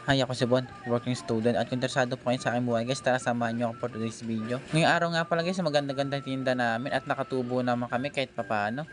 Hi, ako si Bon, working student at kung interesado po kayo sa aking buhay guys, tara samahan niyo ako for today's video. Ngayong araw nga pala guys, maganda-ganda tinda namin at nakatubo naman kami kahit papaano.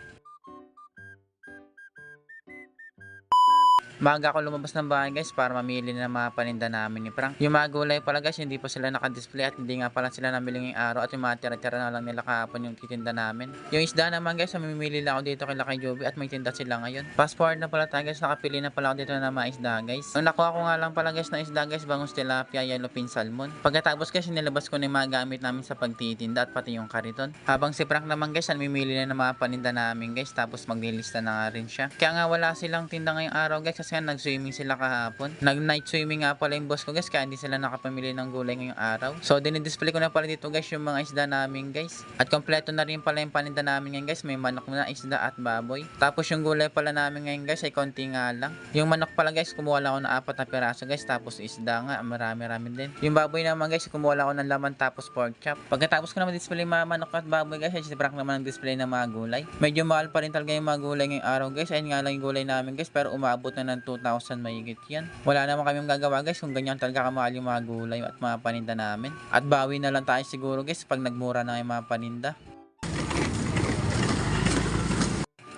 Maaga ako lumabas ng bahay guys para mamili na ng mga paninda namin ni Frank. Yung mga gulay pala guys, hindi pa sila nakadisplay at hindi nga pala sila namili ngayong araw at yung mga tira-tira na lang nila kahapon yung titinda namin. Yung isda naman guys, mamimili lang ako dito kay Joby at may tinda sila ngayon. Fast forward na pala tayo guys, nakapili na pala ako dito ng mga isda guys. Ang nakuha ko nga lang pala guys na isda guys, bangus tilapia, yellowfin salmon. Pagkatapos guys, nilabas ko na yung mga gamit namin sa pagtitinda at pati yung kariton. Habang si Frank naman guys, namimili na ng mga paninda namin guys, tapos maglilista na nga rin siya. Kaya nga wala silang tinda ngayong araw guys kasi nag-swimming sila kahapon. Nag-night swimming nga pala yung boss ko guys kaya hindi sila nakapamili ng gulay ngayong araw. So dinidisplay ko na pala dito guys yung mga isda namin guys. At kompleto na rin pala yung paninda namin ngayon guys. May manok na, isda at baboy. Tapos yung gulay pala namin ngayon guys ay konti nga lang. Yung manok pala guys kumuha lang ako ng 4 na piraso guys. Tapos isda nga marami-rami din. Yung baboy naman guys kumuha lang ako ng laman tapos pork chop. Pagkatapos ko naman display mga manok at baboy guys ay si Frank naman ang display ng mga gulay. Medyo mahal pa rin talaga yung mga gulay ngayong araw guys. Ayun nga lang yung gulay namin guys pero umabot na ng 2,000 mahigit yan. Wala naman kami magagawa guys kung ganyan talaga kamahal yung mga gulay at mga paninda namin. At bawi na lang tayo siguro guys pag nagmura na yung mga paninda.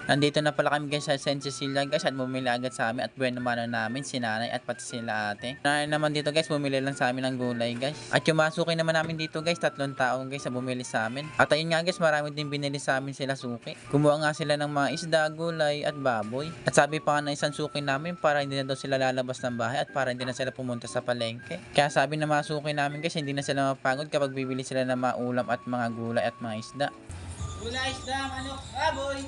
Nandito na pala kami guys sa St. Cecilia guys at bumili agad sa amin at buwan naman namin si nanay at pati sila ate. Nanay naman dito guys bumili lang sa amin ng gulay guys. At yung masuki naman namin dito guys 3 tao guys na bumili sa amin. At ayun nga guys marami din binili sa amin sila suki. Kumuha nga sila ng mga isda, gulay at baboy. At sabi pa nga ng isang suki namin para hindi na daw sila lalabas ng bahay at para hindi na sila pumunta sa palengke. Kaya sabi ng mga suki namin guys hindi na sila mapagod kapag bibili sila ng mga ulam at mga gulay at mga isda. Gulay, isda, manok, baboy.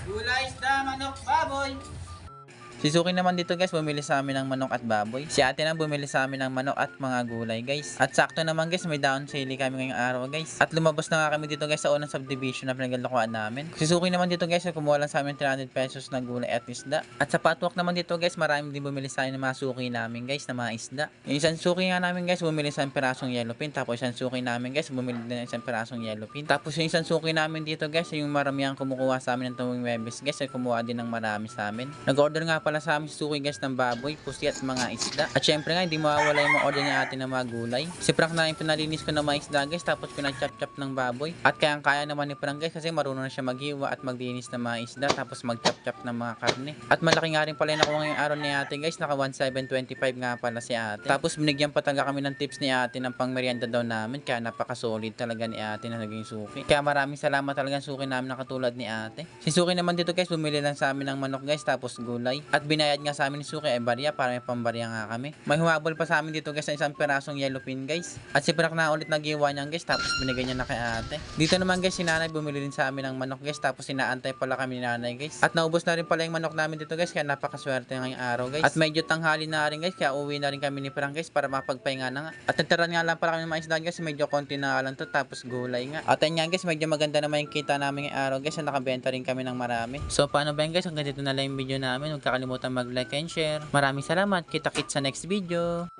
Gulay, isda, manok, baboy. Si Suki naman dito guys bumili sa amin ng manok at baboy. Si ate nang bumili sa amin ng manok at mga gulay guys. At sakto naman guys may down sale kami ngayong araw guys. At lumabas na nga kami dito guys sa unang subdivision na pinaglakuan namin. Si Suki naman dito guys kumuha lang sa amin 300 pesos na gulay at isda. At sa patwalk naman dito guys marami din bumili sa amin ng mga suki namin guys na mga isda. Yung isang suki nga namin guys bumili sa pirasong yellowfin. Tapos isang suki namin guys bumili din ng isang pirasong yellowfin. Tapos yung isang suki namin dito guys yung maramihan kumukuha sa amin ng tuwing Webes guys ay kumuha din ng marami sa amin. Nag-order nga pala sa amin si Suki guys ng baboy, pusi at mga isda. At syempre nga hindi mawawala yung mga order ni ate ng mga gulay. Si Frank na yung pinalinis ko ng mga isda guys tapos pinachop-chop ng baboy. At kaya naman ni Frank guys kasi marunong na siya maghiwa at maglinis ng mga isda tapos mag-chop-chop ng mga karne. At malaki nga rin pala yung nakuha ngayong araw ni ate guys, naka 1,725 nga pala si ate. Tapos binigyan pa talaga kami ng tips ni ate ng pangmerienda daw namin kaya napaka-solid talaga ni ate na naging suki. Kaya maraming salamat talaga ang suki namin na katulad ni ate. Si Suki naman dito guys bumili lang sa amin ng manok guys tapos gulay. At binayad nga sa amin ni Suki ay barya para may pambarya nga kami. May humabol pa sa amin dito guys ng isang pirasong yellowfin guys. At si Frank na ulit nagiwa niyan guys tapos binigay niya na kay ate. Dito naman guys si nanay bumili din sa amin ng manok guys tapos inaantay pala kami ni nanay guys. At naubos na rin pala yung manok namin dito guys kaya napakaswerte ngayong araw guys. At medyo tanghali na rin guys kaya uwi na rin kami ni Frank guys para mapagpahinga na nga. At nagtaran nga lang pala kami ng mga isda guys medyo konti na lang to tapos gulay nga. At ayun nga guys medyo maganda naman yung kita namin ngayong araw guys na nakabenta rin kami ng marami. So paano ba yan guys hanggang dito na lang yung video namin. Huwag kakalimutan mag-like and share. Maraming salamat. Kita-kits sa next video.